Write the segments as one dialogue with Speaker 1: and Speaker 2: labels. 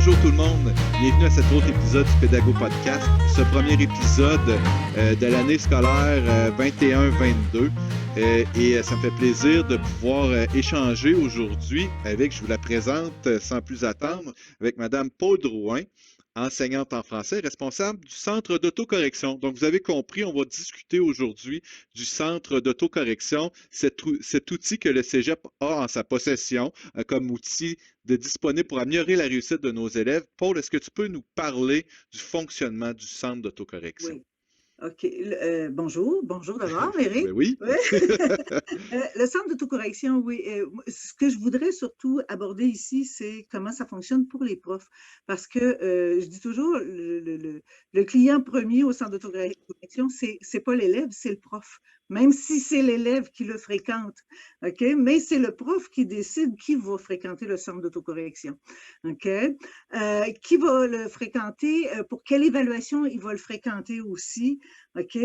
Speaker 1: bonjour tout le monde. Bienvenue à cet autre épisode du Pédago Podcast. Ce premier épisode de l'année scolaire 21-22. Et ça me fait plaisir de pouvoir échanger aujourd'hui avec, je vous la présente sans plus attendre, avec Madame Paul Drouin, enseignante en français, responsable du Centre d'autocorrection. Donc, vous avez compris, on va discuter aujourd'hui du Centre d'autocorrection, cet outil que le Cégep a en sa possession comme outil disponible pour améliorer la réussite de nos élèves. Paul, est-ce que tu peux nous parler du fonctionnement du Centre d'autocorrection?
Speaker 2: Oui. OK. Bonjour d'abord, Eric.
Speaker 1: Ben oui.
Speaker 2: Ouais. Le centre d'autocorrection, oui. Ce que je voudrais surtout aborder ici, c'est comment ça fonctionne pour les profs. Parce que je dis toujours, le client premier au centre d'autocorrection, c'est pas l'élève, c'est le prof. Même si c'est l'élève qui le fréquente, OK? Mais c'est le prof qui décide qui va fréquenter le centre d'autocorrection, OK? Qui va le fréquenter, pour quelle évaluation il va le fréquenter aussi, OK?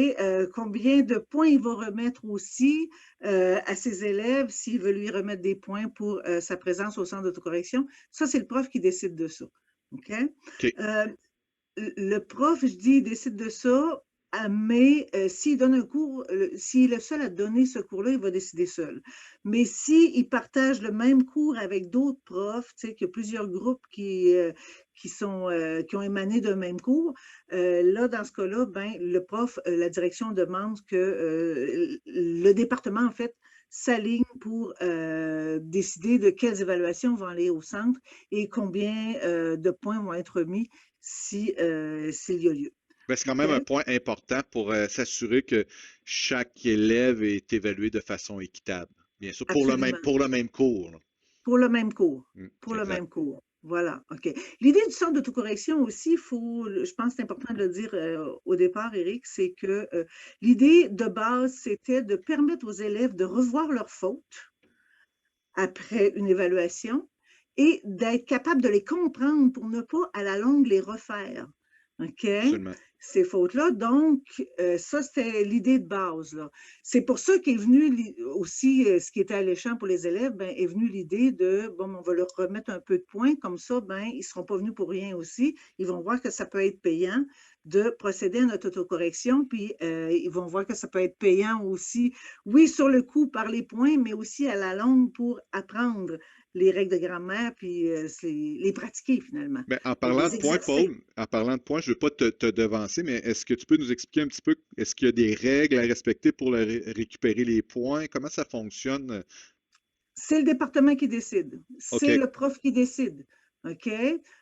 Speaker 2: Combien de points il va remettre aussi à ses élèves s'il veut lui remettre des points pour sa présence au centre d'autocorrection. Ça, c'est le prof qui décide de ça, OK?
Speaker 1: OK.
Speaker 2: Le prof, je dis, décide de ça, mais s'il donne un cours, s'il est le seul à donner ce cours-là, il va décider seul. Mais s'il partage le même cours avec d'autres profs, tu sais, qu'il y a plusieurs groupes qui ont émané d'un même cours, là, dans ce cas-là, ben, le prof, la direction demande que le département, en fait, s'aligne pour décider de quelles évaluations vont aller au centre et combien de points vont être remis s'il y a lieu.
Speaker 1: Ben, c'est quand
Speaker 2: OK?
Speaker 1: même un point important pour s'assurer que chaque élève est évalué de façon équitable. Bien sûr,
Speaker 2: Absolument.
Speaker 1: pour le même cours, là.
Speaker 2: Pour le même cours. Pour le
Speaker 1: Exact.
Speaker 2: même cours. Voilà, OK. L'idée du centre d'autocorrection aussi, je pense que c'est important de le dire au départ, Éric, c'est que l'idée de base, c'était de permettre aux élèves de revoir leurs fautes après une évaluation et d'être capable de les comprendre pour ne pas, à la longue, les refaire. OK?
Speaker 1: Absolument.
Speaker 2: Ces fautes-là. Donc, ça, c'était l'idée de base, là. C'est pour ça qu'est venu aussi, ce qui était alléchant pour les élèves, ben, est venue l'idée de, bon, on va leur remettre un peu de points, comme ça, ben, ils ne seront pas venus pour rien aussi. Ils vont voir que ça peut être payant de procéder à notre autocorrection, puis ils vont voir que ça peut être payant aussi, oui, sur le coup par les points, mais aussi à la longue pour apprendre les règles de grammaire, puis les pratiquer finalement,
Speaker 1: Ben, en
Speaker 2: et
Speaker 1: parlant
Speaker 2: les
Speaker 1: de points,
Speaker 2: exercer.
Speaker 1: Paul, en parlant de points, je ne veux pas te devancer, mais est-ce que tu peux nous expliquer un petit peu, est-ce qu'il y a des règles à respecter pour récupérer les points? Comment ça fonctionne?
Speaker 2: C'est le département qui décide.
Speaker 1: OK.
Speaker 2: C'est le prof qui décide. OK?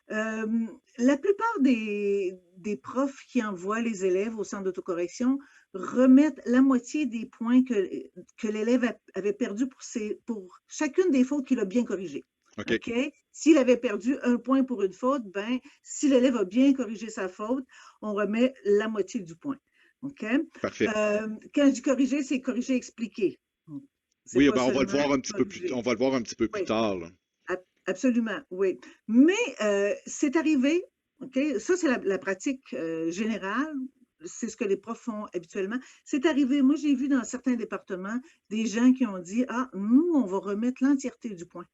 Speaker 2: La plupart des profs qui envoient les élèves au centre d'autocorrection remettent la moitié des points que l'élève avait perdu pour chacune des fautes qu'il a bien corrigées.
Speaker 1: OK.
Speaker 2: OK? S'il avait perdu un point pour une faute, ben, si l'élève a bien corrigé sa faute, on remet la moitié du point. OK?
Speaker 1: Parfait.
Speaker 2: Quand je dis corriger, c'est corriger expliqué. C'est
Speaker 1: Oui,
Speaker 2: pas
Speaker 1: ben, on va le
Speaker 2: seulement
Speaker 1: voir un petit peu plus, on
Speaker 2: corriger.
Speaker 1: va le voir un petit peu plus
Speaker 2: Oui,
Speaker 1: tard, là.
Speaker 2: absolument, oui. Mais c'est arrivé, OK? Ça, c'est la pratique générale. C'est ce que les profs font habituellement. C'est arrivé, moi, j'ai vu dans certains départements des gens qui ont dit, ah, nous, on va remettre l'entièreté du point.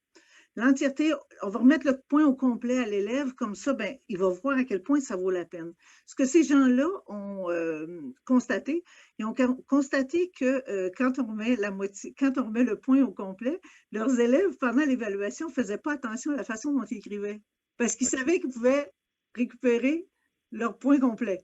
Speaker 2: L'entièreté, on va remettre le point au complet à l'élève, comme ça, ben, il va voir à quel point ça vaut la peine. Ce que ces gens-là ont constaté, ils ont constaté que quand on remet la moitié, quand on remet le point au complet, leurs élèves, pendant l'évaluation, ne faisaient pas attention à la façon dont ils écrivaient, parce qu'ils
Speaker 1: OK.
Speaker 2: savaient qu'ils pouvaient récupérer leur point complet.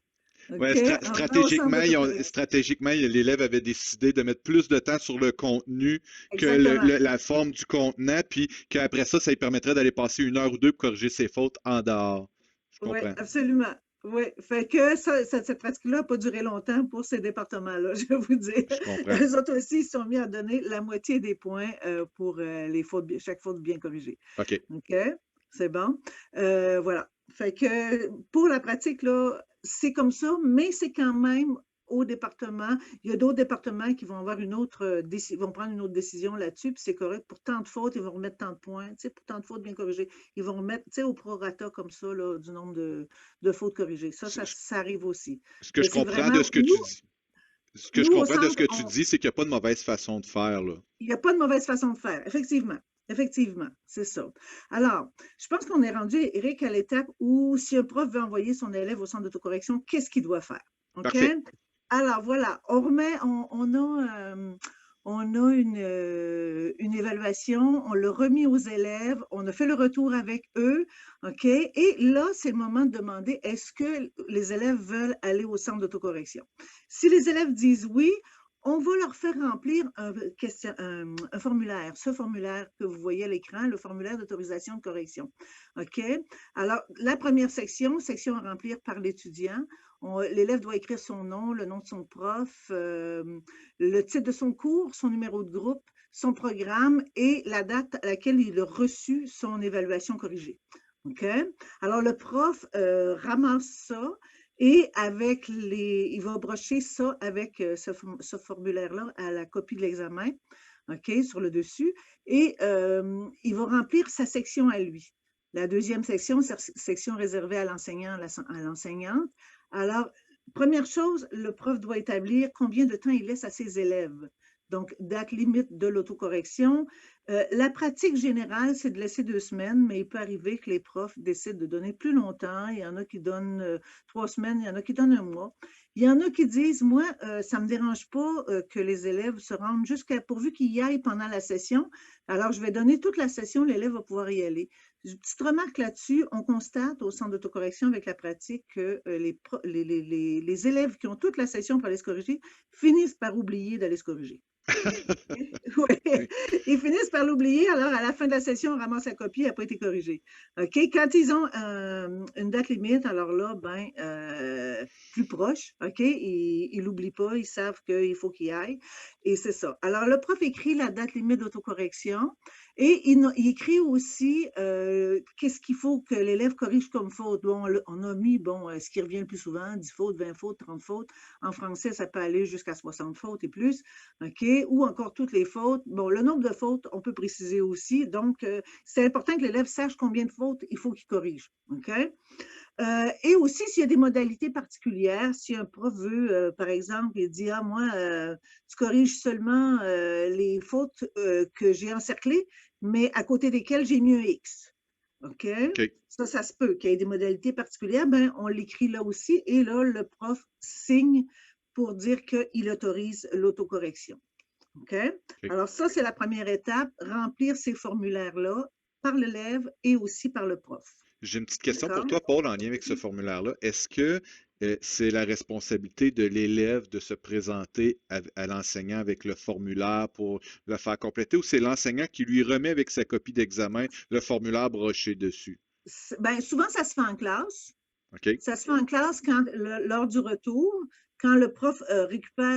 Speaker 1: Ouais,
Speaker 2: OK? En venant au centre d'autocorrection.
Speaker 1: stratégiquement, l'élève avait décidé de mettre plus de temps sur le contenu que
Speaker 2: Exactement.
Speaker 1: la forme du contenant, puis qu'après ça, ça lui permettrait d'aller passer 1 heure ou 2 pour corriger ses fautes en dehors. Je
Speaker 2: Oui,
Speaker 1: comprends.
Speaker 2: absolument. Oui, fait que cette pratique-là n'a pas duré longtemps pour ces départements-là, je vais vous dire.
Speaker 1: Je comprends.
Speaker 2: Eux autres aussi, ils se sont mis à donner la moitié des points pour les fautes, chaque faute bien corrigée.
Speaker 1: OK.
Speaker 2: OK? C'est bon. Voilà. Fait que pour la pratique, là, c'est comme ça, mais c'est quand même au département. Il y a d'autres départements qui vont avoir vont prendre une autre décision là-dessus, puis c'est correct. Pour tant de fautes, ils vont remettre tant de points. Tu sais, pour tant de fautes bien corrigées, ils vont remettre, tu sais, au prorata comme ça, là, du nombre de fautes corrigées. Ça arrive aussi.
Speaker 1: Ce que
Speaker 2: Mais
Speaker 1: je
Speaker 2: c'est
Speaker 1: comprends de
Speaker 2: vraiment,
Speaker 1: ce que tu dis,
Speaker 2: nous, au
Speaker 1: c'est
Speaker 2: centre,
Speaker 1: qu'il n'y a pas de mauvaise façon de faire, là.
Speaker 2: il n'y a pas de mauvaise façon de faire, effectivement. Effectivement, c'est ça. Alors, je pense qu'on est rendu, Éric, à l'étape où si un prof veut envoyer son élève au centre d'autocorrection, qu'est-ce qu'il doit faire? OK?
Speaker 1: Parfait.
Speaker 2: Alors, voilà, on a une évaluation, on l'a remis aux élèves, on a fait le retour avec eux, OK? Et là, c'est le moment de demander est-ce que les élèves veulent aller au centre d'autocorrection? Si les élèves disent oui, on va leur faire remplir un formulaire, ce formulaire que vous voyez à l'écran, le formulaire d'autorisation de correction. OK? Alors, la première section à remplir par l'étudiant. L'élève doit écrire son nom, le nom de son prof, le titre de son cours, son numéro de groupe, son programme et la date à laquelle il a reçu son évaluation corrigée. OK? Alors, le prof ramasse ça et il va brocher ça avec ce formulaire-là à la copie de l'examen, OK, sur le dessus, et il va remplir sa section à lui. La deuxième section, section réservée à l'enseignant, à l'enseignante. Alors, première chose, le prof doit établir combien de temps il laisse à ses élèves. Donc, date limite de l'autocorrection. La pratique générale, c'est de laisser 2 semaines, mais il peut arriver que les profs décident de donner plus longtemps. Il y en a qui donnent 3 semaines, il y en a qui donnent un mois. Il y en a qui disent, moi, ça ne me dérange pas que les élèves se rendent pourvu qu'ils y aillent pendant la session. Alors, je vais donner toute la session, l'élève va pouvoir y aller. Petite remarque là-dessus, on constate au centre d'autocorrection avec la pratique que les élèves qui ont toute la session pour aller se corriger finissent par oublier d'aller se corriger. Oui, ils finissent par l'oublier. Alors, à la fin de la session, on ramasse la copie, elle n'a pas été corrigée. OK? Quand ils ont une date limite, alors là, plus proche, OK? Ils l'oublient pas, ils savent qu'il faut qu'ils aillent. Et c'est ça. Alors, le prof écrit la date limite d'autocorrection et il écrit aussi qu'est-ce qu'il faut que l'élève corrige comme faute. Bon, on a mis, ce qui revient le plus souvent, 10 fautes, 20 fautes, 30 fautes. En français, ça peut aller jusqu'à 60 fautes et plus. OK? Ou encore toutes les fautes. Bon, le nombre de fautes, on peut préciser aussi. Donc, c'est important que l'élève sache combien de fautes il faut qu'il corrige. OK? Et aussi, s'il y a des modalités particulières, si un prof veut, par exemple, il dit, ah, moi, tu corriges seulement les fautes que j'ai encerclées, mais à côté desquelles j'ai mis un X. OK?
Speaker 1: OK.
Speaker 2: Ça se peut qu'il y ait des modalités particulières. Ben, on l'écrit là aussi. Et là, le prof signe pour dire qu'il autorise l'autocorrection. OK? Alors, ça, c'est la première étape, remplir ces formulaires-là par l'élève et aussi par le prof.
Speaker 1: J'ai une petite question pour toi, Paul, en lien avec ce formulaire-là. Est-ce que c'est la responsabilité de l'élève de se présenter à l'enseignant avec le formulaire pour le faire compléter ou c'est l'enseignant qui lui remet avec sa copie d'examen le formulaire broché dessus?
Speaker 2: Ben, souvent, ça se fait en classe.
Speaker 1: OK.
Speaker 2: Ça se fait en classe lors du retour, quand le prof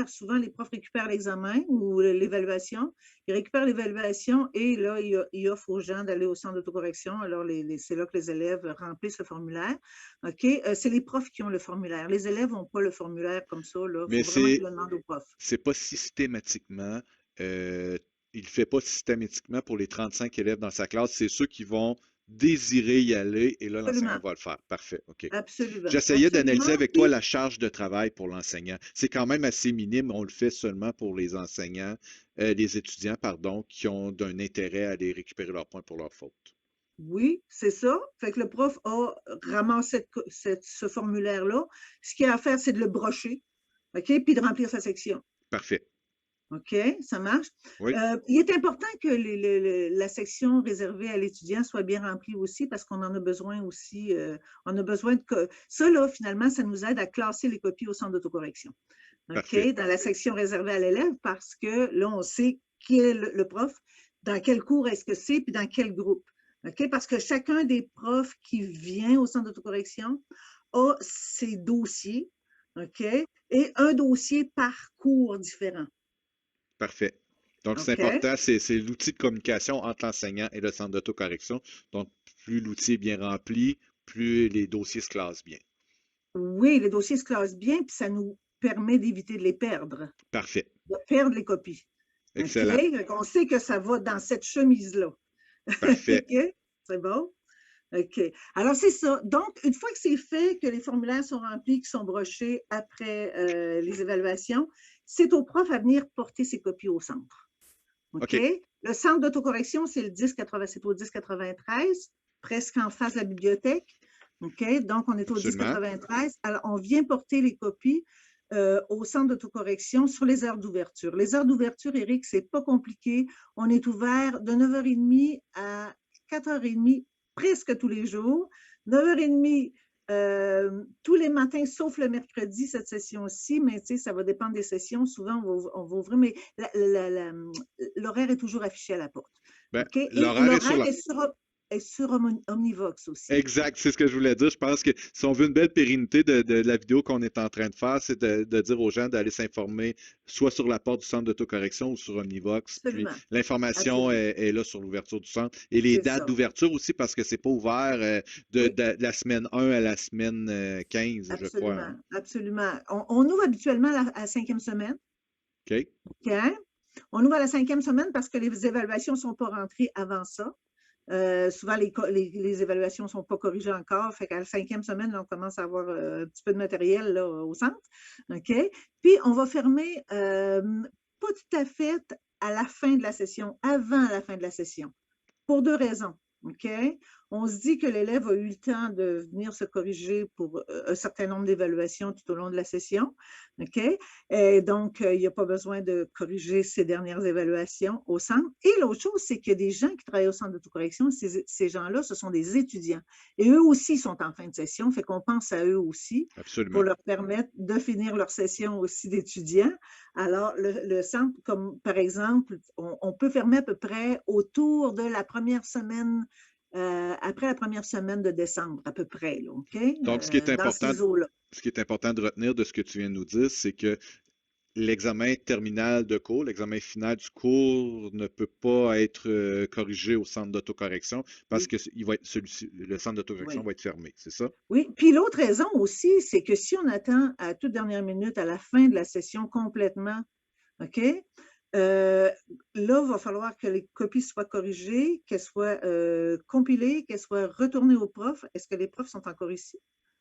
Speaker 2: souvent les profs récupèrent l'examen ou l'évaluation, ils récupèrent l'évaluation et là, ils offrent aux gens d'aller au centre d'autocorrection. Alors, c'est là que les élèves remplissent le formulaire. OK? C'est les profs qui ont le formulaire. Les élèves n'ont pas le formulaire comme ça. Il faut
Speaker 1: Mais
Speaker 2: vraiment qu'ils le demandent au prof.
Speaker 1: c'est pas systématiquement, il ne fait pas systématiquement pour les 35 élèves dans sa classe. C'est ceux qui vont désirer y aller et là, l'enseignant
Speaker 2: Absolument.
Speaker 1: va le faire. Parfait, OK.
Speaker 2: Absolument.
Speaker 1: J'essayais d'analyser
Speaker 2: Absolument.
Speaker 1: avec toi la charge de travail pour l'enseignant. C'est quand même assez minime. On le fait seulement pour les enseignants, les étudiants, pardon, qui ont d'un intérêt à aller récupérer leurs points pour leur faute.
Speaker 2: Oui, c'est ça. Fait que le prof ramasse ce formulaire-là. Ce qu'il a à faire, c'est de le brocher, OK, puis de remplir sa section.
Speaker 1: Parfait.
Speaker 2: OK, ça marche.
Speaker 1: Oui.
Speaker 2: Il est important que la section réservée à l'étudiant soit bien remplie aussi parce qu'on en a besoin aussi. On a besoin ça, là, finalement, ça nous aide à classer les copies au centre d'autocorrection. OK,
Speaker 1: Parfait.
Speaker 2: dans la section réservée à l'élève parce que là, on sait qui est le prof, dans quel cours est-ce que c'est, puis dans quel groupe. OK, parce que chacun des profs qui vient au centre d'autocorrection a ses dossiers, OK, et un dossier par cours différent.
Speaker 1: Parfait. Donc, c'est
Speaker 2: OK?
Speaker 1: important, c'est l'outil de communication entre l'enseignant et le centre d'autocorrection. Donc, plus l'outil est bien rempli, plus les dossiers se classent bien.
Speaker 2: Oui, les dossiers se classent bien, puis ça nous permet d'éviter de les perdre,
Speaker 1: Parfait.
Speaker 2: de perdre les copies.
Speaker 1: Excellent.
Speaker 2: OK? On sait que ça va dans cette chemise-là.
Speaker 1: Parfait.
Speaker 2: OK? C'est bon? OK. Alors, c'est ça. Donc, une fois que c'est fait, que les formulaires sont remplis, qui sont brochés après les évaluations, c'est au prof à venir porter ses copies au centre. OK?
Speaker 1: OK,
Speaker 2: Le centre d'autocorrection, c'est c'est au 1093, presque en face de la bibliothèque. OK? Donc, on est au
Speaker 1: absolument.
Speaker 2: 1093. Alors, on vient porter les copies au centre d'autocorrection sur les heures d'ouverture. Les heures d'ouverture, Éric, c'est pas compliqué. On est ouvert de 9h30 à 4h30 presque tous les jours. 9h30 tous les matins, sauf le mercredi, cette session-ci, mais ça va dépendre des sessions. Souvent, on va ouvrir, mais l'horaire est toujours affiché à la porte.
Speaker 1: Ben,
Speaker 2: OK? Et
Speaker 1: l'horaire est sur
Speaker 2: l'horaire
Speaker 1: la
Speaker 2: est sur Omnivox aussi.
Speaker 1: exact, c'est ce que je voulais dire. Je pense que si on veut une belle pérennité de la vidéo qu'on est en train de faire, c'est de dire aux gens d'aller s'informer soit sur la porte du centre d'autocorrection ou sur Omnivox. Puis
Speaker 2: Absolument.
Speaker 1: l'information
Speaker 2: Absolument.
Speaker 1: est là sur l'ouverture du centre. Et les
Speaker 2: C'est
Speaker 1: dates
Speaker 2: ça.
Speaker 1: d'ouverture aussi, parce que c'est pas ouvert
Speaker 2: Oui,
Speaker 1: de la semaine 1 à la semaine 15, je crois.
Speaker 2: absolument.
Speaker 1: Hein.
Speaker 2: Absolument. On ouvre habituellement à la 5e semaine.
Speaker 1: OK?
Speaker 2: OK? On ouvre à la 5e semaine parce que les évaluations ne sont pas rentrées avant ça. Souvent, les évaluations ne sont pas corrigées encore. Fait qu'à la 5e semaine, là, on commence à avoir un petit peu de matériel là, au centre. OK? Puis, on va fermer pas tout à fait à la fin de la session, avant la fin de la session, pour 2 raisons. OK? On se dit que l'élève a eu le temps de venir se corriger pour un certain nombre d'évaluations tout au long de la session. OK? Et donc, il n'y a pas besoin de corriger ces dernières évaluations au centre. Et l'autre chose, c'est qu'il y a des gens qui travaillent au centre d'autocorrection. Ces gens-là, ce sont des étudiants. Et eux aussi sont en fin de session, fait qu'on pense à eux aussi pour
Speaker 1: Absolument.
Speaker 2: leur permettre de finir leur session aussi d'étudiants. Alors, le centre, comme par exemple, on peut fermer à peu près autour de la première semaine, après la première semaine de décembre, à peu près, là, OK?
Speaker 1: Donc,
Speaker 2: Dans ces eaux-là.
Speaker 1: ce qui est important de retenir de ce que tu viens de nous dire, c'est que l'examen terminal de cours, l'examen final du cours ne peut pas être corrigé au centre d'autocorrection parce
Speaker 2: Oui,
Speaker 1: que le centre d'autocorrection
Speaker 2: oui.
Speaker 1: va être fermé, c'est ça?
Speaker 2: Oui, puis l'autre raison aussi, c'est que si on attend à toute dernière minute, à la fin de la session complètement, OK? Là, il va falloir que les copies soient corrigées, qu'elles soient compilées, qu'elles soient retournées aux profs. Est-ce que les profs sont encore ici?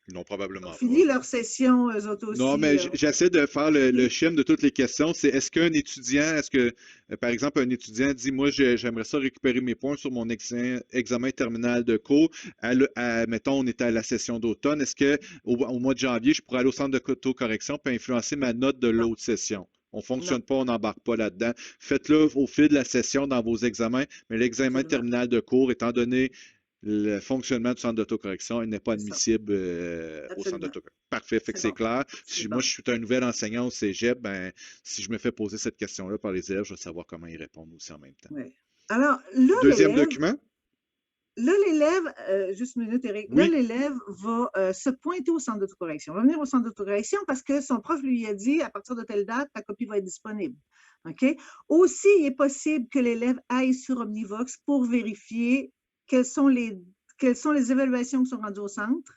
Speaker 1: Non,
Speaker 2: Ils ont
Speaker 1: probablement pas.
Speaker 2: fini leur session, eux autres
Speaker 1: Non,
Speaker 2: aussi,
Speaker 1: mais
Speaker 2: là.
Speaker 1: j'essaie de faire le
Speaker 2: OK?
Speaker 1: schéma de toutes les questions. C'est est-ce qu'un étudiant, est-ce que, par exemple, un étudiant dit, moi, j'aimerais ça récupérer mes points sur mon examen terminal de cours. Mettons, on est à la session d'automne. Est-ce que au mois de janvier, je pourrais aller au centre de correction puis influencer ma note de
Speaker 2: Non,
Speaker 1: l'autre session? On ne
Speaker 2: non,
Speaker 1: fonctionne pas, on n'embarque pas là-dedans. Faites-le au fil de la session dans vos examens, mais l'examen
Speaker 2: absolument.
Speaker 1: terminal de cours, étant donné le fonctionnement du centre d'autocorrection, il n'est pas
Speaker 2: C'est ça.
Speaker 1: admissible au centre
Speaker 2: Absolument.
Speaker 1: d'autocorrection. Parfait, fait que
Speaker 2: C'est
Speaker 1: c'est
Speaker 2: bon.
Speaker 1: clair.
Speaker 2: C'est
Speaker 1: Si moi,
Speaker 2: bon.
Speaker 1: je suis un nouvel enseignant au cégep, ben, si je me fais poser cette question-là par les élèves, je vais savoir comment y répondre aussi en même temps.
Speaker 2: Oui. Alors,
Speaker 1: Deuxième document?
Speaker 2: l'élève, juste une minute, Eric, là,
Speaker 1: Oui.
Speaker 2: l'élève va se pointer au centre d'autocorrection, va venir au centre d'autocorrection parce que son prof lui a dit, à partir de telle date, ta copie va être disponible. OK? Aussi, il est possible que l'élève aille sur Omnivox pour vérifier quelles sont les évaluations qui sont rendues au centre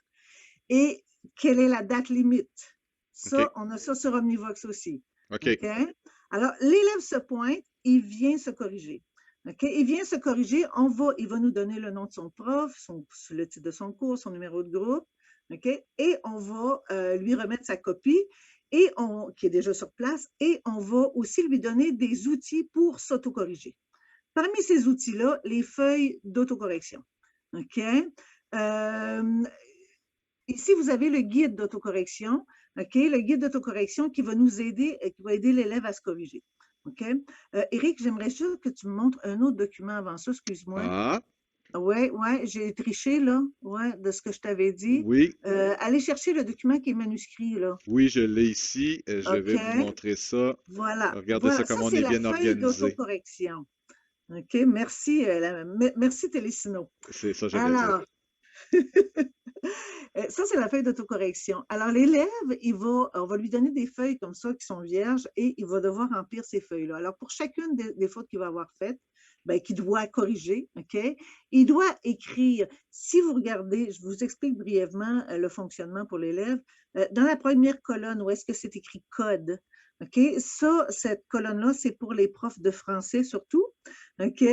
Speaker 2: et quelle est la date limite.
Speaker 1: OK.
Speaker 2: Ça, on a ça sur Omnivox aussi.
Speaker 1: OK.
Speaker 2: OK? Alors, l'élève se pointe, il vient se corriger. OK? Il vient se corriger, il va nous donner le nom de son prof, le titre de son cours, son numéro de groupe, OK? Et on va lui remettre sa copie qui est déjà sur place, et on va aussi lui donner des outils pour s'autocorriger. Parmi ces outils-là, les feuilles d'autocorrection. OK? Ici, vous avez le guide d'autocorrection, OK? Le guide d'autocorrection qui va nous aider, qui va aider l'élève à se corriger. OK? Éric, j'aimerais juste que tu me montres un autre document avant ça, excuse-moi.
Speaker 1: Ah,
Speaker 2: Oui, ouais, j'ai triché, là, ouais, de ce que je t'avais dit.
Speaker 1: oui.
Speaker 2: Allez chercher le document qui est manuscrit, là.
Speaker 1: Oui, je l'ai ici. Je
Speaker 2: OK?
Speaker 1: vais vous montrer ça.
Speaker 2: Voilà.
Speaker 1: Regardez ça
Speaker 2: Voilà,
Speaker 1: comme
Speaker 2: ça,
Speaker 1: on
Speaker 2: c'est
Speaker 1: est
Speaker 2: la
Speaker 1: bien
Speaker 2: feuille
Speaker 1: organisé.
Speaker 2: d'autocorrection. OK? Merci, merci Télésino.
Speaker 1: C'est ça, j'allais dire.
Speaker 2: Alors, ça, c'est la feuille d'autocorrection. Alors, l'élève, on va lui donner des feuilles comme ça qui sont vierges et il va devoir remplir ces feuilles-là. Alors, pour chacune des fautes qu'il va avoir faites, ben, qu'il doit corriger, OK? Il doit écrire. Si vous regardez, je vous explique brièvement le fonctionnement pour l'élève. Dans la première colonne, où est-ce que c'est écrit code? OK? Ça, cette colonne-là, c'est pour les profs de français surtout. OK?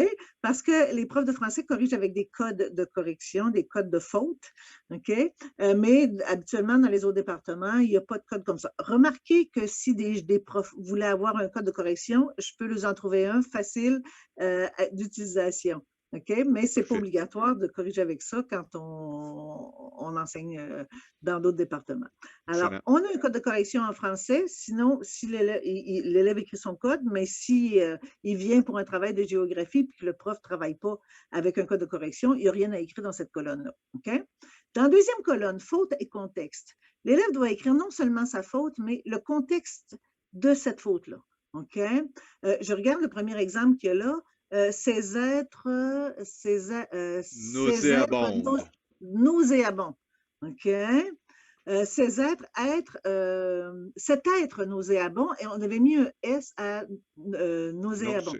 Speaker 2: Parce que les profs de français corrigent avec des codes de correction, des codes de faute, OK? Mais habituellement, dans les autres départements, il n'y a pas de code comme ça. Remarquez que si des profs voulaient avoir un code de correction, je peux leur en trouver un facile d'utilisation. OK? Mais ce n'est pas
Speaker 1: Parfait.
Speaker 2: obligatoire de corriger avec ça quand on enseigne dans d'autres départements. Alors,
Speaker 1: Excellent.
Speaker 2: on a un code de correction en français. Sinon, si l'élève écrit son code, mais si il vient pour un travail de géographie puis que le prof ne travaille pas avec un code de correction, il n'y a rien à écrire dans cette colonne-là. OK? Dans la deuxième colonne, faute et contexte, l'élève doit écrire non seulement sa faute, mais le contexte de cette faute-là. OK? Je regarde le premier exemple qu'il y a là. Ces êtres
Speaker 1: Nauséabonde.
Speaker 2: nauséabonds. OK? Ces êtres, cet être nauséabond, et on avait mis un S à
Speaker 1: Non,
Speaker 2: nauséabond.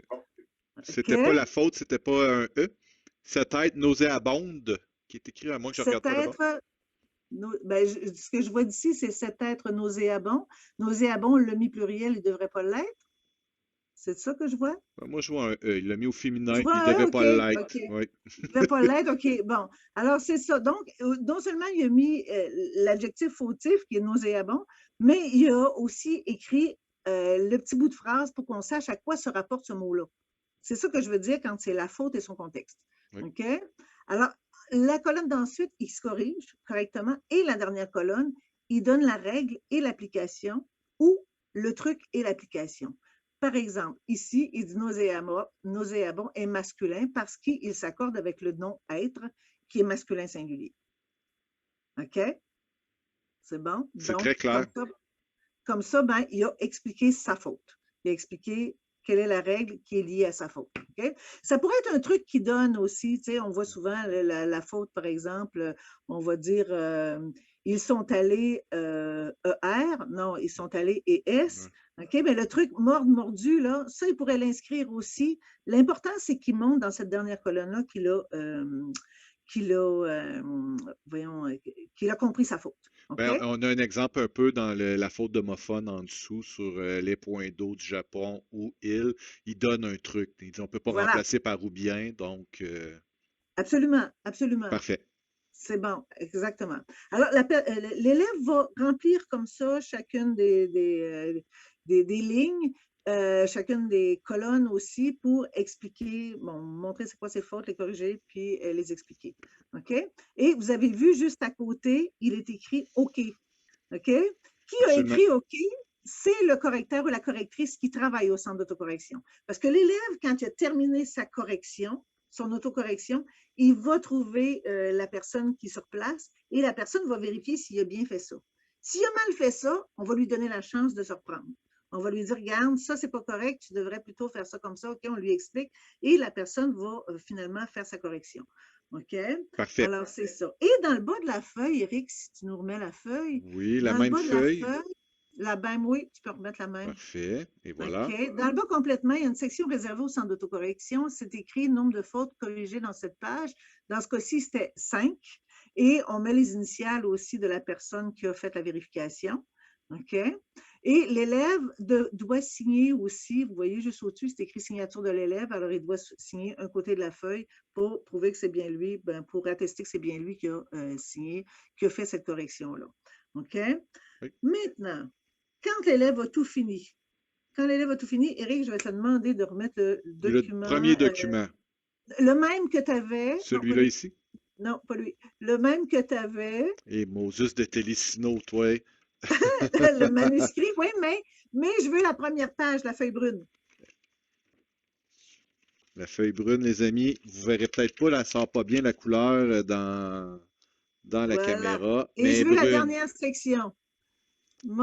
Speaker 1: c'était
Speaker 2: OK?
Speaker 1: pas la faute, c'était pas un E. Cette être nauséabonde, qui est écrit à moi que je regarde
Speaker 2: Cet
Speaker 1: pas d'abord.
Speaker 2: être, ce que je vois d'ici, c'est cet être nauséabond. Nauséabond, le mi-pluriel, il ne devrait pas l'être. C'est ça que je vois?
Speaker 1: Moi, je vois un E. Il l'a mis au féminin,
Speaker 2: Tu
Speaker 1: puis il
Speaker 2: vois un
Speaker 1: devait
Speaker 2: E?
Speaker 1: pas
Speaker 2: OK,
Speaker 1: l'être.
Speaker 2: OK.
Speaker 1: Oui.
Speaker 2: Il ne devait pas l'être, OK. Bon, alors c'est ça. Donc, non seulement il a mis l'adjectif fautif, qui est nauséabond, mais il a aussi écrit le petit bout de phrase pour qu'on sache à quoi se rapporte ce mot-là. C'est ça que je veux dire quand c'est la faute et son contexte.
Speaker 1: Oui.
Speaker 2: OK? Alors, la colonne d'ensuite, il se corrige correctement. Et la dernière colonne, il donne la règle et l'application ou le truc et l'application. Par exemple, ici, il dit nauséabond est masculin parce qu'il s'accorde avec le nom être qui est masculin singulier. OK? C'est bon?
Speaker 1: C'est
Speaker 2: Donc,
Speaker 1: très clair.
Speaker 2: comme ça, ben, il a expliqué sa faute. Il a expliqué quelle est la règle qui est liée à sa faute. Okay? Ça pourrait être un truc qui donne aussi, tu sais, on voit souvent la faute, par exemple, on va dire ils sont allés ER, non, ils sont allés ES. OK, mais le truc mordu, là, ça, il pourrait l'inscrire aussi. L'important, c'est qu'il montre dans cette dernière colonne-là qu'il a compris sa faute. Okay?
Speaker 1: Ben, on a un exemple un peu dans la faute d'homophone en dessous sur les points d'eau du Japon ou il. Il donne un truc. Il dit on ne peut pas
Speaker 2: Voilà.
Speaker 1: remplacer par ou bien, donc.
Speaker 2: Absolument, absolument.
Speaker 1: Parfait.
Speaker 2: C'est bon, exactement. Alors, l'élève va remplir comme ça chacune des lignes, chacune des colonnes aussi pour expliquer, bon, montrer c'est quoi ses fautes, les corriger, puis les expliquer. OK? Et vous avez vu juste à côté, il est écrit OK. OK? Qui a écrit OK? C'est le correcteur ou la correctrice qui travaille au centre d'autocorrection. Parce que l'élève, quand il a terminé sa correction, son autocorrection, il va trouver la personne qui est sur place et la personne va vérifier s'il a bien fait ça. S'il a mal fait ça, on va lui donner la chance de se reprendre. On va lui dire, regarde, ça, c'est pas correct, tu devrais plutôt faire ça comme ça. OK, on lui explique et la personne va finalement faire sa correction. OK?
Speaker 1: Parfait.
Speaker 2: Alors, c'est ça. Et dans le bas de la feuille, Eric, si tu nous remets la feuille.
Speaker 1: Oui, la même feuille.
Speaker 2: La même, oui, tu peux remettre la même.
Speaker 1: Parfait. Et voilà.
Speaker 2: OK. Dans le bas complètement, il y a une section réservée au centre d'autocorrection. C'est écrit nombre de fautes corrigées dans cette page. Dans ce cas-ci, c'était 5. Et on met les initiales aussi de la personne qui a fait la vérification. OK? Et l'élève doit signer aussi, vous voyez juste au-dessus, c'est écrit signature de l'élève. Alors, il doit signer un côté de la feuille pour prouver que c'est bien lui, pour attester que c'est bien lui qui a signé, qui a fait cette correction-là. OK? Oui. Maintenant, quand l'élève a tout fini, Éric, je vais te demander de remettre le document.
Speaker 1: Le premier document.
Speaker 2: Le même que tu avais.
Speaker 1: Celui-là ici?
Speaker 2: Non, pas lui. Le même que tu avais.
Speaker 1: Et Moses de Télésino, toi.
Speaker 2: Le manuscrit, oui, mais je veux la première page, la feuille brune.
Speaker 1: La feuille brune, les amis, vous verrez peut-être pas, elle sort pas bien la couleur dans la caméra.
Speaker 2: Et
Speaker 1: mais
Speaker 2: je veux
Speaker 1: brune.
Speaker 2: la dernière section.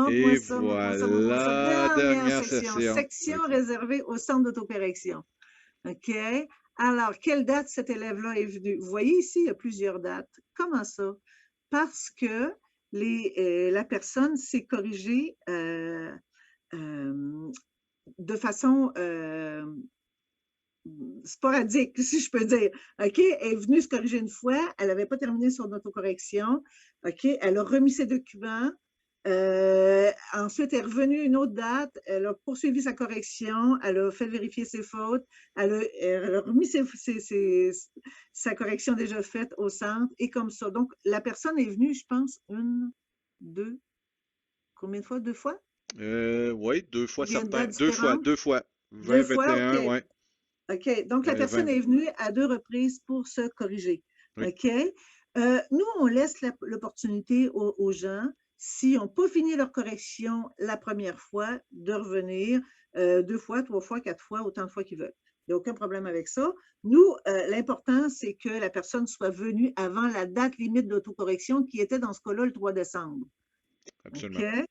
Speaker 1: Et voilà,
Speaker 2: dernière section. Section réservée au centre d'autocorrection. OK? Alors, quelle date cet élève-là est venu? Vous voyez ici, il y a plusieurs dates. Comment ça? Parce que la personne s'est corrigée de façon sporadique, si je peux dire. OK? Elle est venue se corriger une fois, elle n'avait pas terminé son autocorrection. OK? Elle a remis ses documents. Ensuite, elle est revenue une autre date, elle a poursuivi sa correction, elle a fait vérifier ses fautes, elle a remis sa correction déjà faite au centre et comme ça. Donc, la personne est venue, je pense, une, deux, combien de fois? Deux fois?
Speaker 1: Oui, deux fois
Speaker 2: Il y a une
Speaker 1: certain.
Speaker 2: date différente?
Speaker 1: Deux fois.
Speaker 2: Deux
Speaker 1: 20,
Speaker 2: fois? OK.
Speaker 1: 21, ouais.
Speaker 2: OK. Donc, la personne
Speaker 1: 20.
Speaker 2: est venue à deux reprises pour se corriger.
Speaker 1: Oui,
Speaker 2: OK? Nous, on laisse l'opportunité aux gens, si n'ont pas fini leur correction la première fois, de revenir deux fois, trois fois, quatre fois, autant de fois qu'ils veulent. Il n'y a aucun problème avec ça. Nous, l'important, c'est que la personne soit venue avant la date limite d'autocorrection qui était dans ce cas-là le 3 décembre. OK?
Speaker 1: absolument.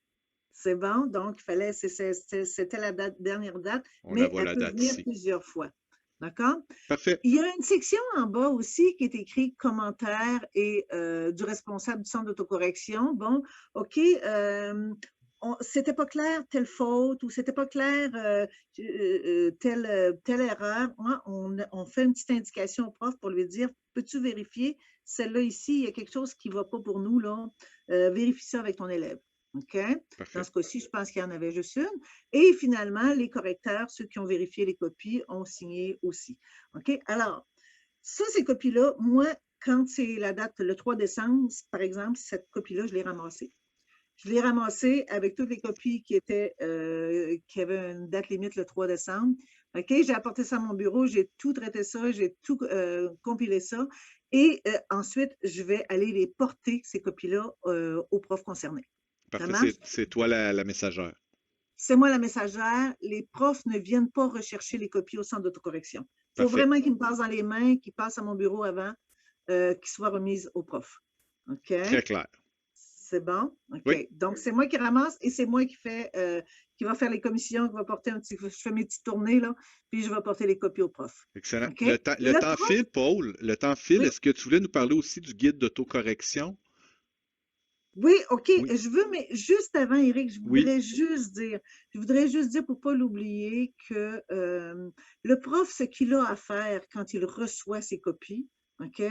Speaker 2: C'est bon. Donc, c'était la dernière date,
Speaker 1: On la
Speaker 2: mais
Speaker 1: voit
Speaker 2: elle
Speaker 1: la
Speaker 2: peut
Speaker 1: date
Speaker 2: venir
Speaker 1: ici.
Speaker 2: plusieurs fois. D'accord?
Speaker 1: Parfait.
Speaker 2: Il y a une section en bas aussi qui est écrit commentaires et du responsable du centre d'autocorrection. Bon, OK, c'était pas clair telle faute ou c'était pas clair telle erreur. Moi, on fait une petite indication au prof pour lui dire, peux-tu vérifier celle-là ici, il y a quelque chose qui ne va pas pour nous, là. Vérifie ça avec ton élève. OK? Dans
Speaker 1: Parfait.
Speaker 2: ce cas-ci, je pense qu'il y en avait juste une. Et finalement, les correcteurs, ceux qui ont vérifié les copies, ont signé aussi. OK? Alors, ça, ces copies-là, moi, quand c'est la date, le 3 décembre, par exemple, cette copie-là, je l'ai ramassée. Je l'ai ramassée avec toutes les copies qui avaient une date limite le 3 décembre. OK? J'ai apporté ça à mon bureau, j'ai tout traité ça, j'ai tout compilé ça. Et ensuite, je vais aller les porter, ces copies-là, aux profs concernés. Ça
Speaker 1: Parfait.
Speaker 2: marche?
Speaker 1: C'est toi la messagère.
Speaker 2: C'est moi la messagère. Les profs ne viennent pas rechercher les copies au centre d'autocorrection. Il faut
Speaker 1: Parfait.
Speaker 2: vraiment qu'ils me passent dans les mains, qu'ils passent à mon bureau avant, qu'ils soient remises aux profs. OK?
Speaker 1: Très clair.
Speaker 2: C'est bon?
Speaker 1: Oui,
Speaker 2: OK. Donc, c'est moi qui ramasse et c'est moi qui va faire les commissions, qui va porter je fais mes petites tournées, là, puis je vais porter les copies aux profs.
Speaker 1: excellent.
Speaker 2: OK?
Speaker 1: Le
Speaker 2: Le
Speaker 1: temps
Speaker 2: prof,
Speaker 1: file, Paul. Le temps file.
Speaker 2: oui,
Speaker 1: Est-ce que tu voulais nous parler aussi du guide d'autocorrection?
Speaker 2: oui, OK.
Speaker 1: Oui,
Speaker 2: Mais juste avant, Eric,
Speaker 1: oui,
Speaker 2: je voudrais juste dire pour ne pas l'oublier que le prof, ce qu'il a à faire quand il reçoit ses copies, OK,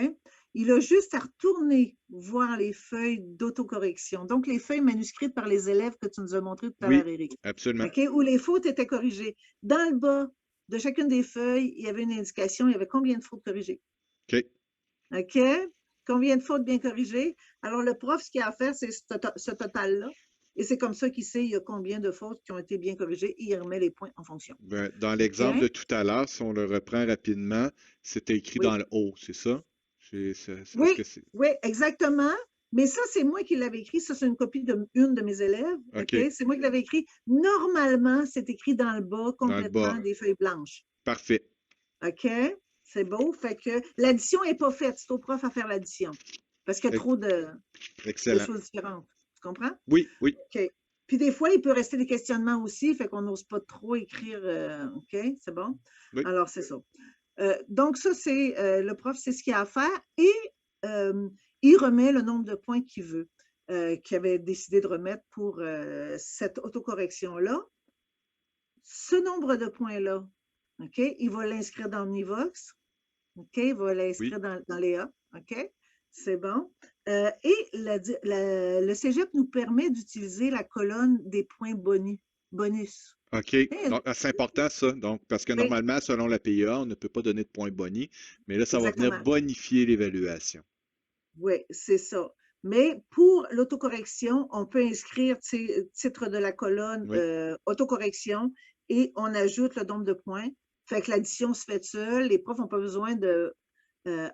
Speaker 2: il a juste à retourner voir les feuilles d'autocorrection. Donc, les feuilles manuscrites par les élèves que tu nous as montrées tout à l'heure,
Speaker 1: oui,
Speaker 2: Eric.
Speaker 1: absolument.
Speaker 2: OK, où les fautes étaient corrigées. Dans le bas de chacune des feuilles, il y avait une indication, il y avait combien de fautes corrigées.
Speaker 1: OK.
Speaker 2: OK? Combien de fautes bien corrigées? Alors, le prof, ce qu'il a à faire, c'est ce total-là. Et c'est comme ça qu'il sait il y a combien de fautes qui ont été bien corrigées et il remet les points en fonction.
Speaker 1: Ben, dans
Speaker 2: OK?
Speaker 1: l'exemple de tout à l'heure, si on le reprend rapidement, c'était écrit dans
Speaker 2: Oui.
Speaker 1: le haut, c'est ça? Est-ce
Speaker 2: Oui,
Speaker 1: que c'est.
Speaker 2: oui, exactement. Mais ça, c'est moi qui l'avais écrit. Ça, c'est une copie d'une de mes élèves. OK?
Speaker 1: OK,
Speaker 2: C'est moi qui l'avais écrit. Normalement, c'est écrit dans le bas
Speaker 1: dans le bas.
Speaker 2: complètement des feuilles blanches.
Speaker 1: Parfait.
Speaker 2: OK? C'est beau. Fait que l'addition n'est pas faite. C'est au prof à faire l'addition. Parce qu'il y a
Speaker 1: Ex-
Speaker 2: trop de
Speaker 1: Excellent.
Speaker 2: choses différentes. Tu comprends?
Speaker 1: Oui, oui.
Speaker 2: OK. Puis des fois, il peut rester des questionnements aussi, fait qu'on n'ose pas trop écrire. OK, c'est bon?
Speaker 1: Oui.
Speaker 2: Alors, c'est ça. Donc, ça, c'est le prof, c'est ce qu'il a à faire et il remet le nombre de points qu'il veut, qu'il avait décidé de remettre pour cette autocorrection-là. Ce nombre de points-là, OK, il va l'inscrire dans Omnivox. OK, il va
Speaker 1: Oui.
Speaker 2: l'inscrire dans Léa. OK, c'est bon. Et le Cégep nous permet d'utiliser la colonne des points bonus.
Speaker 1: OK. Donc, c'est important ça. Donc, parce que
Speaker 2: Oui,
Speaker 1: normalement, selon la PIA, on ne peut pas donner de points boni, mais là, ça va venir
Speaker 2: exactement.
Speaker 1: bonifier l'évaluation.
Speaker 2: Oui, c'est ça. Mais pour l'autocorrection, on peut inscrire titre de la colonne
Speaker 1: Oui,
Speaker 2: autocorrection et on ajoute le nombre de points. Fait que l'addition se fait seule. Les profs n'ont pas besoin de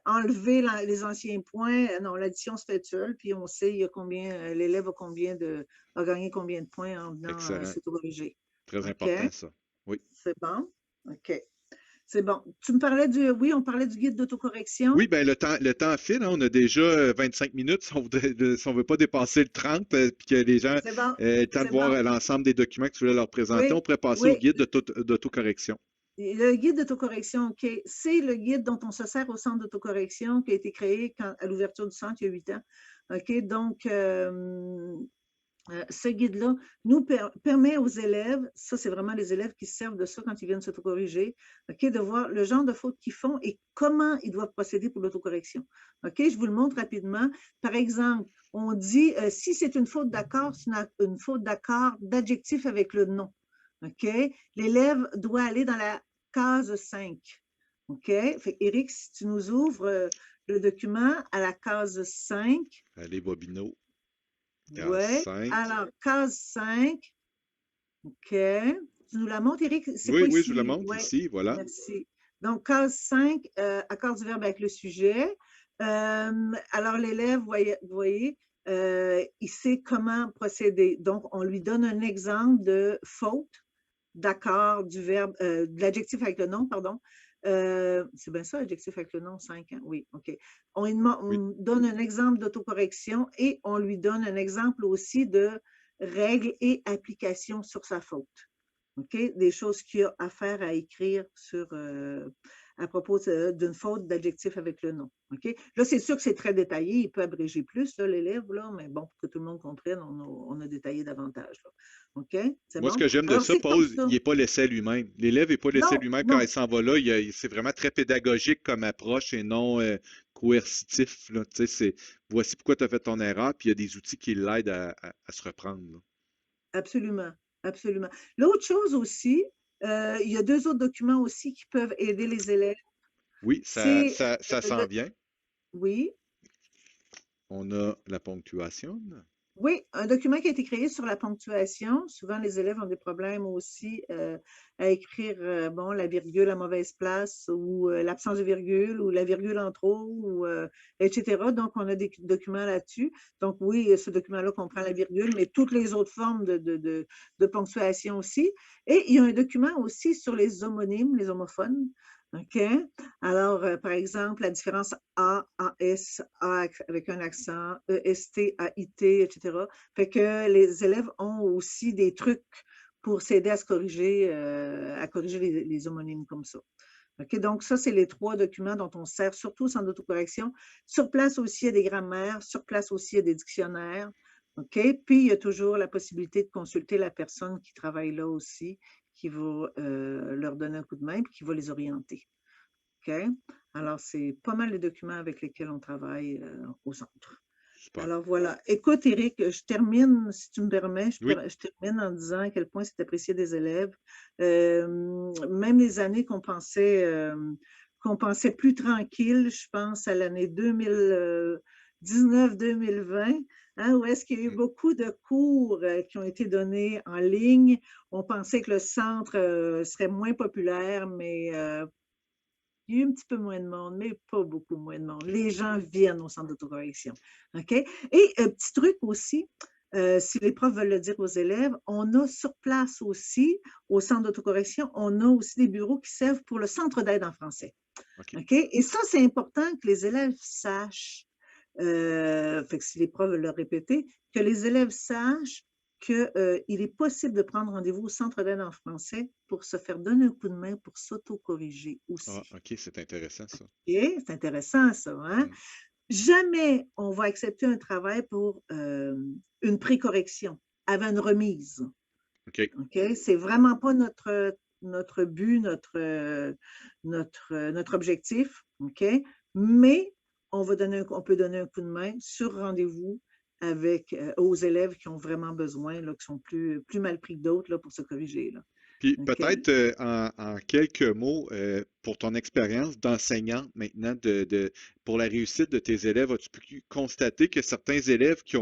Speaker 2: enlever les anciens points. Non, l'addition se fait seule, puis on sait il y a combien, l'élève a gagné combien de points en venant
Speaker 1: excellent.
Speaker 2: s'autocorriger.
Speaker 1: Très
Speaker 2: OK?
Speaker 1: important ça. Oui.
Speaker 2: C'est bon? OK. C'est bon. Tu me parlais oui, on parlait du guide d'autocorrection.
Speaker 1: Oui, ben le temps file, hein. On a déjà 25 minutes si on ne veut pas dépasser le 30, puis que les gens
Speaker 2: C'est bon.
Speaker 1: aient le temps de
Speaker 2: C'est
Speaker 1: voir
Speaker 2: bon.
Speaker 1: l'ensemble des documents que tu voulais leur présenter. On
Speaker 2: Oui,
Speaker 1: pourrait passer au
Speaker 2: oui.
Speaker 1: guide d'autocorrection.
Speaker 2: Le guide d'autocorrection, OK, c'est le guide dont on se sert au centre d'autocorrection qui a été créé à l'ouverture du centre il y a 8 ans. OK, donc, Ce guide-là nous permet aux élèves, ça c'est vraiment les élèves qui se servent de ça quand ils viennent s'autocorriger, OK, de voir le genre de fautes qu'ils font et comment ils doivent procéder pour l'autocorrection. OK, je vous le montre rapidement. Par exemple, on dit, si c'est une faute d'accord, c'est une faute d'accord d'adjectif avec le nom. OK, l'élève doit aller dans la case 5. OK, fait, Éric, si tu nous ouvres le document à la case 5.
Speaker 1: Allez, Bobino, case
Speaker 2: Oui.
Speaker 1: 5.
Speaker 2: Alors, case 5. OK. Tu nous la montres, Éric? C'est
Speaker 1: Oui,
Speaker 2: pas
Speaker 1: oui, je vous le
Speaker 2: ici.
Speaker 1: montre
Speaker 2: Oui,
Speaker 1: ici, voilà.
Speaker 2: merci. Donc, case 5, accord du verbe avec le sujet. Alors, l'élève, vous voyez, il sait comment procéder. Donc, on lui donne un exemple de faute d'accord du verbe, de l'adjectif avec le nom, pardon. C'est bien ça, adjectif avec le nom, 5 ans? Oui, OK.
Speaker 1: Oui.
Speaker 2: On donne un exemple d'autocorrection et on lui donne un exemple aussi de règles et applications sur sa faute. OK? Des choses qu'il a à faire à écrire à propos d'une faute d'adjectif avec le nom. OK? Là, c'est sûr que c'est très détaillé. Il peut abréger plus, l'élève, mais bon, pour que tout le monde comprenne, on a détaillé davantage. Là. OK? C'est
Speaker 1: Moi, ce
Speaker 2: bon?
Speaker 1: que j'aime de
Speaker 2: Alors,
Speaker 1: ça,
Speaker 2: c'est comme
Speaker 1: Paul,
Speaker 2: ça.
Speaker 1: il n'est pas laissé à lui-même. L'élève n'est pas laissé à
Speaker 2: Non,
Speaker 1: lui-même quand il
Speaker 2: non,
Speaker 1: s'en va là. C'est vraiment très pédagogique comme approche et non coercitif. Là. Tu sais, voici pourquoi tu as fait ton erreur, puis il y a des outils qui l'aident à se reprendre. Là.
Speaker 2: absolument, absolument. L'autre chose aussi, il y a deux autres documents aussi qui peuvent aider les élèves.
Speaker 1: Oui,
Speaker 2: C'est
Speaker 1: ça s'en vient.
Speaker 2: oui,
Speaker 1: On a la ponctuation.
Speaker 2: oui, un document qui a été créé sur la ponctuation. Souvent, les élèves ont des problèmes aussi à écrire bon, la virgule à mauvaise place ou l'absence de virgule ou la virgule en trop, etc. Donc, on a des documents là-dessus. Donc, oui, ce document-là comprend la virgule, mais toutes les autres formes de ponctuation aussi. Et il y a un document aussi sur les homonymes, les homophones. OK? Alors, par exemple, la différence A, AS, A avec un accent, EST, AIT, etc. Fait que les élèves ont aussi des trucs pour s'aider à corriger les homonymes comme ça. OK? Donc, ça, c'est les trois documents dont on sert surtout sans autocorrection. Sur place aussi, il y a des grammaires. Sur place aussi, il y a des dictionnaires. OK? Puis, il y a toujours la possibilité de consulter la personne qui travaille là aussi, qui va leur donner un coup de main et qui va les orienter. OK? Alors, c'est pas mal les documents avec lesquels on travaille au centre.
Speaker 1: Super.
Speaker 2: Alors voilà. Écoute, Éric, je termine, si tu me permets,
Speaker 1: Oui,
Speaker 2: je termine en disant à quel point c'est apprécié des élèves. Même les années qu'on pensait plus tranquilles, je pense à l'année 2019-2020, hein, où est-ce qu'il y a eu beaucoup de cours qui ont été donnés en ligne. On pensait que le centre serait moins populaire, mais il y a eu un petit peu moins de monde, mais pas beaucoup moins de monde. Les gens viennent au centre d'autocorrection. OK? Et un petit truc aussi, si les profs veulent le dire aux élèves, on a sur place aussi, au centre d'autocorrection, on a aussi des bureaux qui servent pour le centre d'aide en français.
Speaker 1: OK.
Speaker 2: OK? Et ça, c'est important que les élèves sachent, fait que si les profs veulent le répéter, que les élèves sachent qu'il est possible de prendre rendez-vous au centre d'aide en français pour se faire donner un coup de main pour s'autocorriger
Speaker 1: Ah,
Speaker 2: aussi.
Speaker 1: OK, c'est intéressant, ça.
Speaker 2: OK? C'est intéressant, ça. Hein?
Speaker 1: Mm.
Speaker 2: Jamais on va accepter un travail pour une précorrection avant une remise.
Speaker 1: OK.
Speaker 2: OK? C'est vraiment pas notre but, notre objectif. OK? Mais on peut donner un coup de main sur rendez-vous aux élèves qui ont vraiment besoin, là, qui sont plus mal pris que d'autres là, pour se corriger. Là.
Speaker 1: Puis
Speaker 2: OK?
Speaker 1: peut-être en quelques mots, pour ton expérience d'enseignante maintenant, pour la réussite de tes élèves, as-tu pu constater que certains élèves qui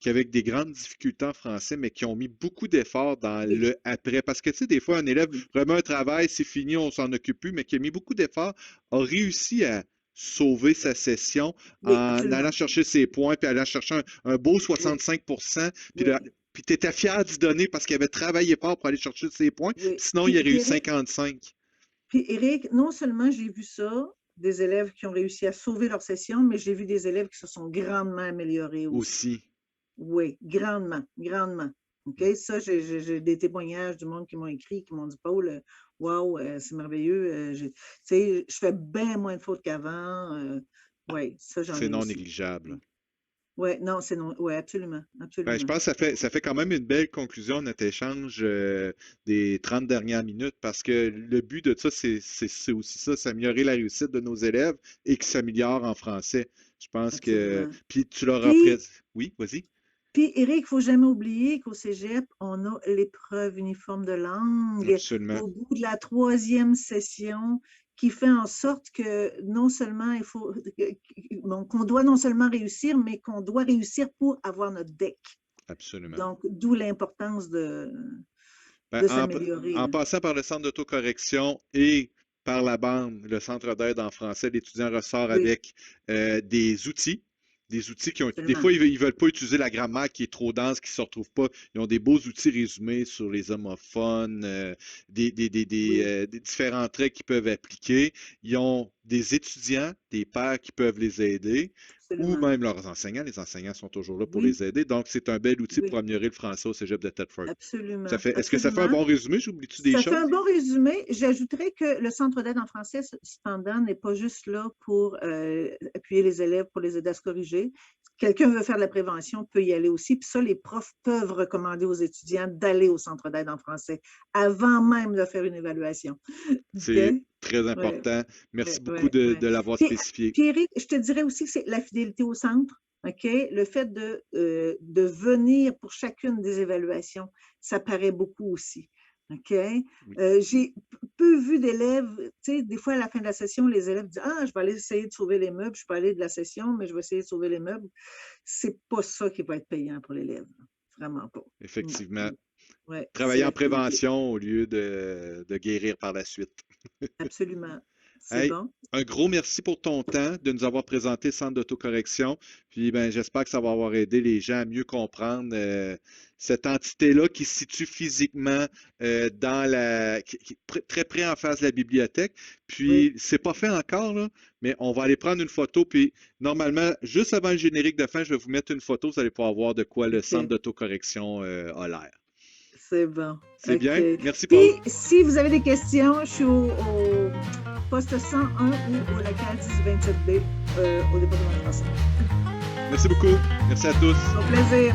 Speaker 1: avaient des grandes difficultés en français, mais qui ont mis beaucoup d'efforts dans
Speaker 2: Oui,
Speaker 1: le après? Parce que tu sais, des fois, un élève
Speaker 2: oui,
Speaker 1: remet un travail, c'est fini, on s'en occupe plus, mais qui a mis beaucoup d'efforts, a réussi à sauver sa session
Speaker 2: oui,
Speaker 1: en allant
Speaker 2: absolument.
Speaker 1: chercher ses points, puis allant chercher un beau
Speaker 2: Oui,
Speaker 1: 65%, puis
Speaker 2: oui,
Speaker 1: puis tu étais fier d'y donner parce qu'il avait travaillé fort pour aller chercher ses points.
Speaker 2: oui.
Speaker 1: Sinon, il y aurait eu 55
Speaker 2: Puis Eric, non seulement j'ai vu ça, des élèves qui ont réussi à sauver leur session, mais j'ai vu des élèves qui se sont grandement améliorés aussi.
Speaker 1: aussi.
Speaker 2: Oui, grandement, grandement. OK?
Speaker 1: Mm.
Speaker 2: Ça, j'ai des témoignages du monde qui m'ont écrit, qui m'ont dit, Paul, waouh, c'est merveilleux. Tu sais, je fais bien moins de fautes qu'avant. Oui, ça, j'en
Speaker 1: C'est
Speaker 2: ai
Speaker 1: non
Speaker 2: aussi.
Speaker 1: négligeable.
Speaker 2: Ouais, non, c'est non. Ouais, absolument,
Speaker 1: Ben, je
Speaker 2: absolument.
Speaker 1: pense que ça fait quand même une belle conclusion de notre échange des 30 dernières minutes parce que le but de ça, c'est aussi ça, c'est améliorer la réussite de nos élèves et qu'ils s'améliorent en français. Je pense que.
Speaker 2: Absolument.
Speaker 1: Puis tu leur as
Speaker 2: Puis,
Speaker 1: Oui, vas-y.
Speaker 2: puis, Eric, il ne faut jamais oublier qu'au cégep, on a l'épreuve uniforme de langue
Speaker 1: Absolument.
Speaker 2: au bout de la troisième session qui fait en sorte que non seulement il faut, bon, qu'on doit non seulement réussir, mais qu'on doit réussir pour avoir notre DEC.
Speaker 1: Absolument.
Speaker 2: Donc, d'où l'importance
Speaker 1: Ben,
Speaker 2: de s'améliorer,
Speaker 1: en
Speaker 2: là.
Speaker 1: passant par le centre d'autocorrection et par la bande, le centre d'aide en français, l'étudiant ressort
Speaker 2: Oui,
Speaker 1: avec des outils qui ont. Des
Speaker 2: absolument.
Speaker 1: fois, ils veulent pas utiliser la grammaire qui est trop dense, qui ne se retrouve pas. Ils ont des beaux outils résumés sur les homophones,
Speaker 2: Oui,
Speaker 1: des différents traits qu'ils peuvent appliquer. Ils ont des étudiants, des pairs qui peuvent les aider, ou
Speaker 2: absolument.
Speaker 1: même leurs enseignants. Les enseignants sont toujours là pour
Speaker 2: Oui,
Speaker 1: les aider. Donc, c'est un bel outil pour
Speaker 2: oui,
Speaker 1: améliorer le français au cégep de Thetford.
Speaker 2: absolument,
Speaker 1: Est-ce que ça fait un
Speaker 2: absolument.
Speaker 1: bon résumé? J'oublie-tu des
Speaker 2: Ça fait un
Speaker 1: choses?
Speaker 2: bon résumé. J'ajouterais que le centre d'aide en français, cependant, n'est pas juste là pour appuyer les élèves, pour les aider à se corriger. Quelqu'un veut faire de la prévention, peut y aller aussi. Puis ça, les profs peuvent recommander aux étudiants d'aller au centre d'aide en français avant même de faire une évaluation. OK?
Speaker 1: C'est très
Speaker 2: Ouais,
Speaker 1: important. Merci
Speaker 2: ouais,
Speaker 1: beaucoup
Speaker 2: ouais, ouais.
Speaker 1: de l'avoir
Speaker 2: Puis,
Speaker 1: spécifié.
Speaker 2: puis Eric, je te dirais aussi que c'est la fidélité au centre. OK? Le fait de venir pour chacune des évaluations, ça paraît beaucoup aussi. OK?
Speaker 1: Oui.
Speaker 2: J'ai peu vu d'élèves, tu sais, des fois à la fin de la session, les élèves disent ah, je vais aller essayer de sauver les meubles, je peux aller de la session, mais je vais essayer de sauver les meubles. C'est pas ça qui va être payant pour l'élève. Vraiment pas. Non.
Speaker 1: Effectivement.
Speaker 2: Ouais, c'est
Speaker 1: Travailler
Speaker 2: la
Speaker 1: en
Speaker 2: fidélité.
Speaker 1: prévention au lieu de guérir par la suite.
Speaker 2: Absolument. C'est
Speaker 1: Hey,
Speaker 2: bon.
Speaker 1: un gros merci pour ton temps de nous avoir présenté le centre d'autocorrection. Puis ben, j'espère que ça va avoir aidé les gens à mieux comprendre cette entité-là qui se situe physiquement très près en face de la bibliothèque.
Speaker 2: Oui.
Speaker 1: Puis c'est pas fait encore, là, mais on va aller prendre une photo. Puis normalement, juste avant le générique de fin, je vais vous mettre une photo. Vous allez pouvoir voir de quoi le centre
Speaker 2: OK.
Speaker 1: d'autocorrection a l'air.
Speaker 2: C'est bon.
Speaker 1: C'est
Speaker 2: OK.
Speaker 1: bien? Merci,
Speaker 2: Puis,
Speaker 1: Paul.
Speaker 2: si vous avez des questions, je suis au poste 101 ou au local 1027B au département de français.
Speaker 1: Merci beaucoup. Merci à tous.
Speaker 2: Au plaisir.